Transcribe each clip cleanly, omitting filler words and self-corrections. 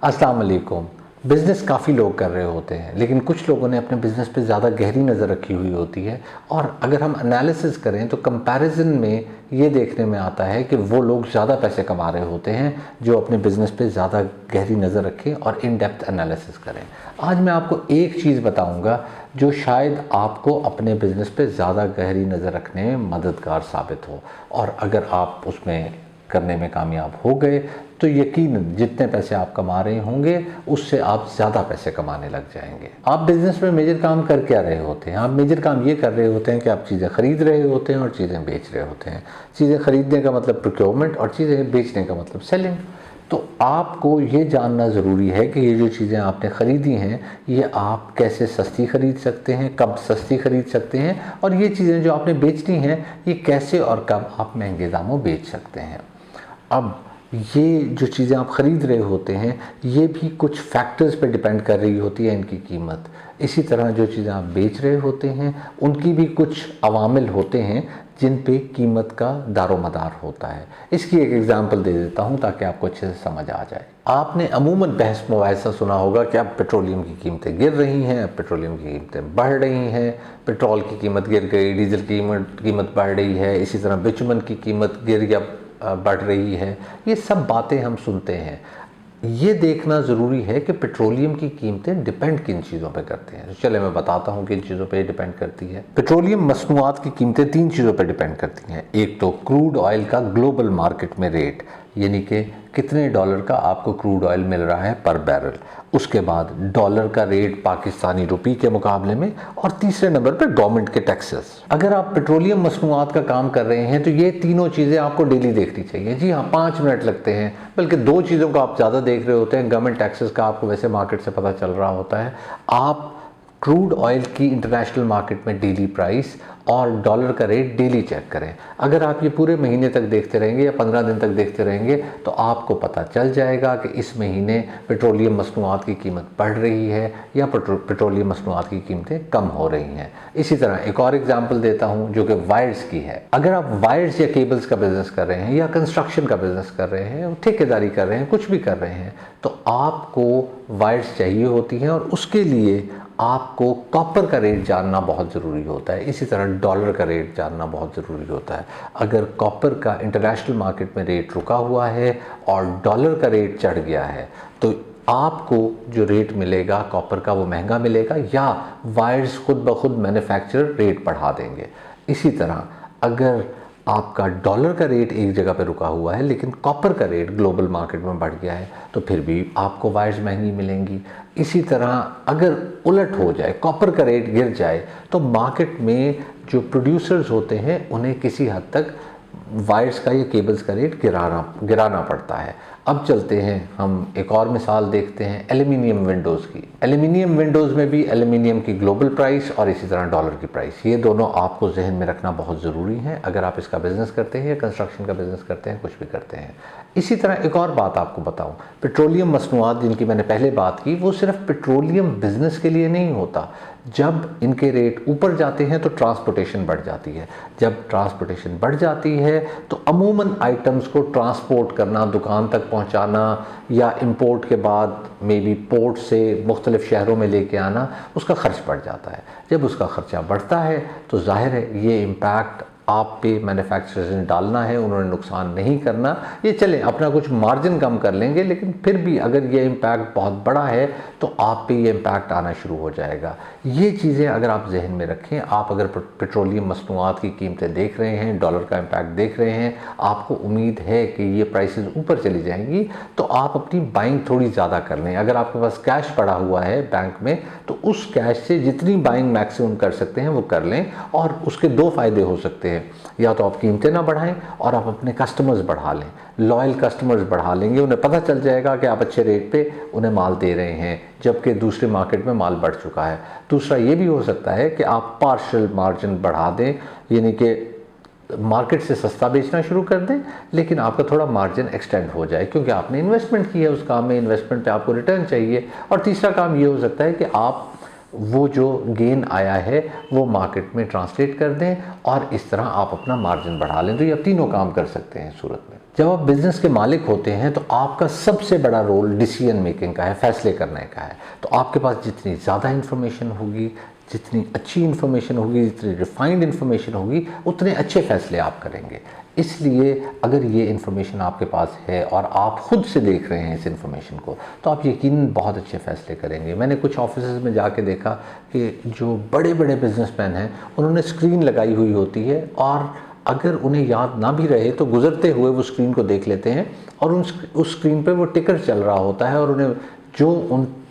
अस्सलाम वालेकुम। बिज़नेस काफ़ी लोग कर रहे होते हैं, लेकिन कुछ लोगों ने अपने बिज़नेस पे ज़्यादा गहरी नज़र रखी हुई होती है और अगर हम एनालिसिस करें तो कंपैरिजन में ये देखने में आता है कि वो लोग ज़्यादा पैसे कमा रहे होते हैं जो अपने बिज़नेस पे ज़्यादा गहरी नज़र रखें और इन डेप्थ एनालिसिस करें। आज मैं आपको एक चीज़ बताऊँगा जो शायद आपको अपने बिज़नेस पे ज़्यादा गहरी नज़र रखने में मददगार साबित हो, और अगर आप उसमें करने में कामयाब हो गए तो यकीनन जितने पैसे आप कमा रहे होंगे उससे आप ज़्यादा पैसे कमाने लग जाएंगे। आप बिज़नेस में मेजर काम कर क्या रहे होते हैं? आप मेजर काम ये कर रहे होते हैं कि आप चीज़ें खरीद रहे होते हैं और चीज़ें बेच रहे होते हैं। चीज़ें खरीदने का मतलब प्रोक्योरमेंट और चीज़ें बेचने का मतलब सेलिंग। तो आपको ये जानना ज़रूरी है कि ये जो चीज़ें आपने ख़रीदी हैं ये आप कैसे सस्ती ख़रीद सकते हैं, कब सस्ती ख़रीद सकते हैं, और ये चीज़ें जो आपने बेचनी हैं ये कैसे और कब आप महंगे दामों बेच सकते हैं। अब ये जो चीज़ें आप ख़रीद रहे होते हैं ये भी कुछ फैक्टर्स पे डिपेंड कर रही होती है इनकी कीमत। इसी तरह जो चीज़ें आप बेच रहे होते हैं उनकी भी कुछ अवामिल होते हैं जिन पे कीमत का दारोमदार होता है। इसकी एक एग्जांपल दे देता हूँ ताकि आपको अच्छे से समझ आ जाए। आपने अमूमन बहस मुबाहिसा सुना होगा कि अब पेट्रोलियम की कीमतें गिर रही हैं, अब पेट्रोलियम की कीमतें बढ़ रही हैं, पेट्रोल की कीमत गिर गई, डीजल की कीमत बढ़ रही है, इसी तरह बिचुमन की कीमत गिर या बढ़ रही है। ये सब बातें हम सुनते हैं। ये देखना ज़रूरी है कि पेट्रोलियम की कीमतें डिपेंड किन चीज़ों पे करते हैं। तो चले मैं बताता हूँ किन चीज़ों पे डिपेंड करती है। पेट्रोलियम मसनूआत की कीमतें तीन चीज़ों पे डिपेंड करती हैं। एक तो क्रूड ऑयल का ग्लोबल मार्केट में रेट, यानी कि कितने डॉलर का आपको क्रूड ऑयल मिल रहा है पर बैरल। उसके बाद डॉलर का रेट पाकिस्तानी रुपी के मुकाबले में, और तीसरे नंबर पर गवर्नमेंट के टैक्सेस। अगर आप पेट्रोलियम मसनूआत का काम कर रहे हैं तो ये तीनों चीज़ें आपको डेली देखनी चाहिए। जी हाँ, 5 मिनट लगते हैं, बल्कि दो चीज़ों को आप ज़्यादा देख रहे होते हैं। गवर्नमेंट टैक्सेस का आपको वैसे मार्केट से पता चल रहा होता है। आप क्रूड ऑयल की इंटरनेशनल मार्केट में डेली प्राइस और डॉलर का रेट डेली चेक करें। अगर आप ये पूरे महीने तक देखते रहेंगे या 15 दिन तक देखते रहेंगे तो आपको पता चल जाएगा कि इस महीने पेट्रोलियम मसनूआत की कीमत बढ़ रही है या पेट्रोलियम मसनूआत की कीमतें कम हो रही हैं। इसी तरह एक और एग्जांपल देता हूं जो कि वायर्स की है। अगर आप वायर्स या केबल्स का बिज़नेस कर रहे हैं या कंस्ट्रक्शन का बिज़नेस कर रहे हैं, ठेकेदारी कर रहे हैं, कुछ भी कर रहे हैं, तो आपको वायर्स चाहिए होती हैं और उसके लिए आपको कॉपर का रेट जानना बहुत ज़रूरी होता है। इसी तरह डॉलर का रेट जानना बहुत ज़रूरी होता है। अगर कॉपर का इंटरनेशनल मार्केट में रेट रुका हुआ है और डॉलर का रेट चढ़ गया है तो आपको जो रेट मिलेगा कॉपर का वो महंगा मिलेगा, या वायर्स खुद ब खुद मैन्युफैक्चरर रेट बढ़ा देंगे। इसी तरह अगर आपका डॉलर का रेट एक जगह पे रुका हुआ है लेकिन कॉपर का रेट ग्लोबल मार्केट में बढ़ गया है तो फिर भी आपको वायर्स महंगी मिलेंगी। इसी तरह अगर उलट हो जाए, कॉपर का रेट गिर जाए, तो मार्केट में जो प्रोड्यूसर्स होते हैं उन्हें किसी हद तक वायर्स का या केबल्स का रेट गिराना पड़ता है। अब चलते हैं हम एक और मिसाल देखते हैं एल्युमिनियम विंडोज़ की। एल्युमिनियम विंडोज़ में भी एल्युमिनियम की ग्लोबल प्राइस और इसी तरह डॉलर की प्राइस, ये दोनों आपको जहन में रखना बहुत ज़रूरी है अगर आप इसका बिज़नेस करते हैं या कंस्ट्रक्शन का बिज़नेस करते हैं, कुछ भी करते हैं। इसी तरह एक और बात आपको बताऊं, पेट्रोलियम मसनूआत जिनकी मैंने पहले बात की वो सिर्फ पेट्रोलियम बिज़नेस के लिए नहीं होता। जब इनके रेट ऊपर जाते हैं तो ट्रांसपोर्टेशन बढ़ जाती है। जब ट्रांसपोर्टेशन बढ़ जाती है तो अमूमन आइटम्स को ट्रांसपोर्ट करना, दुकान तक पहुंचाना या इंपोर्ट के बाद मे बी पोर्ट से मुख्तलिफ शहरों में लेके आना, उसका खर्च बढ़ जाता है। जब उसका खर्चा बढ़ता है तो जाहिर है ये इम्पैक्ट आप पे मैन्युफैक्चरर्स ने डालना है, उन्होंने नुकसान नहीं करना। ये चलें अपना कुछ मार्जिन कम कर लेंगे, लेकिन फिर भी अगर ये इम्पैक्ट बहुत बड़ा है तो आप पे ये इम्पैक्ट आना शुरू हो जाएगा। ये चीज़ें अगर आप जहन में रखें, आप अगर पेट्रोलियम मसनूआत की कीमतें देख रहे हैं, डॉलर का इम्पैक्ट देख रहे हैं, आपको उम्मीद है कि ये प्राइसेस ऊपर चली जाएंगी, तो आप अपनी बाइंग थोड़ी ज़्यादा कर लें। अगर आपके पास कैश पड़ा हुआ है बैंक में तो उस कैश से जितनी बाइंग मैक्सिमम कर सकते हैं वो कर लें, और उसके दो फ़ायदे हो सकते हैं। या तो आप कीमतें ना बढ़ाएं और आप अपने कस्टमर्स बढ़ा लें। लॉयल कस्टमर्स बढ़ा लेंगे, उन्हें पता चल जाएगा कि आप अच्छे रेट पे उन्हें माल दे रहे हैं जबकि दूसरे मार्केट में माल बढ़ चुका है। दूसरा ये भी हो सकता है कि आप पार्शियल मार्जिन बढ़ा दें, यानी कि मार्केट से सस्ता बेचना शुरू कर दें लेकिन आपका थोड़ा मार्जिन एक्सटेंड हो जाए क्योंकि आपने इन्वेस्टमेंट की है उस काम में, इन्वेस्टमेंट पे आपको रिटर्न चाहिए। और तीसरा काम ये हो सकता है कि आप वो जो गेन आया है वो मार्केट में ट्रांसलेट कर दें और इस तरह आप अपना मार्जिन बढ़ा लें। तो ये तीनों काम कर सकते हैं इस सूरत में। जब आप बिज़नेस के मालिक होते हैं तो आपका सबसे बड़ा रोल डिसीजन मेकिंग का है, फैसले करने का है। तो आपके पास जितनी ज़्यादा इन्फॉर्मेशन होगी, जितनी अच्छी इन्फॉर्मेशन होगी, जितनी रिफाइंड इन्फॉर्मेशन होगी, उतने अच्छे फैसले आप करेंगे। इसलिए अगर ये इन्फॉर्मेशन आपके पास है और आप खुद से देख रहे हैं इस इन्फॉर्मेशन को, तो आप यकीनन बहुत अच्छे फैसले करेंगे। मैंने कुछ ऑफिसेज़ में जाके देखा कि जो बड़े बड़े बिजनेसमैन हैं उन्होंने स्क्रीन लगाई हुई होती है, और अगर उन्हें याद ना भी रहे तो गुजरते हुए वो स्क्रीन को देख लेते हैं, और उस स्क्रीन पे वो टिकर चल रहा होता है, और उन्हें जो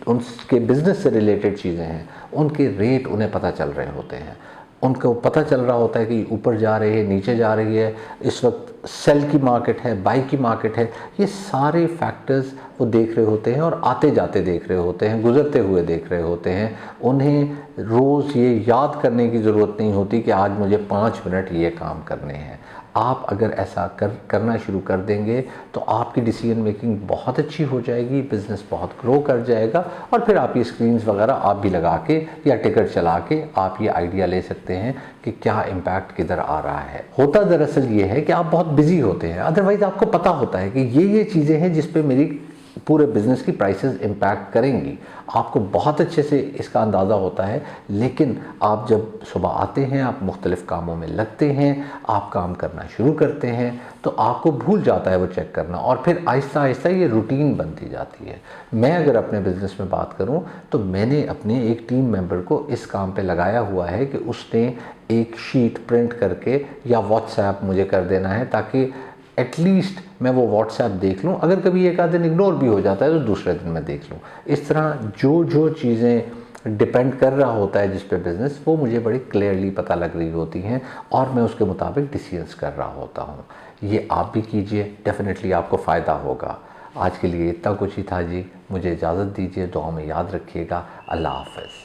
उनके बिज़नेस से रिलेटेड चीज़ें हैं उनके रेट उन्हें पता चल रहे होते हैं। उनको पता चल रहा होता है कि ऊपर जा रही है, नीचे जा रही है, इस वक्त सेल की मार्केट है, बाई की मार्केट है। ये सारे फैक्टर्स वो देख रहे होते हैं और आते जाते देख रहे होते हैं, गुजरते हुए देख रहे होते हैं। उन्हें रोज़ ये याद करने की ज़रूरत नहीं होती कि आज मुझे 5 मिनट ये काम करने हैं। आप अगर ऐसा करना शुरू कर देंगे तो आपकी डिसीजन मेकिंग बहुत अच्छी हो जाएगी, बिज़नेस बहुत ग्रो कर जाएगा, और फिर आप ये स्क्रीन्स वगैरह आप भी लगा के या टिकट चला के आप ये आइडिया ले सकते हैं कि क्या इम्पैक्ट किधर आ रहा है। होता दरअसल ये है कि आप बहुत बिजी होते हैं, अदरवाइज़ आपको पता होता है कि ये चीज़ें हैं जिस पे मेरी पूरे बिज़नेस की प्राइसेस इम्पैक्ट करेंगी। आपको बहुत अच्छे से इसका अंदाज़ा होता है, लेकिन आप जब सुबह आते हैं, आप मुख्तलिफ़ कामों में लगते हैं, आप काम करना शुरू करते हैं, तो आपको भूल जाता है वो चेक करना, और फिर आहिस्ता आहिस्ता ये रूटीन बनती जाती है। मैं अगर अपने बिज़नेस में बात करूं तो मैंने अपने एक टीम मेंबर को इस काम पे लगाया हुआ है कि उसने एक शीट प्रिंट करके या व्हाट्सएप मुझे कर देना है, ताकि एटलीस्ट मैं वो व्हाट्सएप देख लूँ। अगर कभी एक आध दिन इग्नोर भी हो जाता है तो दूसरे दिन मैं देख लूँ। इस तरह जो चीज़ें डिपेंड कर रहा होता है जिस पे बिज़नेस, वो मुझे बड़ी क्लियरली पता लग रही होती हैं, और मैं उसके मुताबिक डिसीजंस कर रहा होता हूँ। ये आप भी कीजिए, डेफिनेटली आपको फ़ायदा होगा। आज के लिए इतना कुछ ही था जी, मुझे इजाज़त दीजिए, दुआ में याद रखिएगा। अल्लाह हाफ़िज़।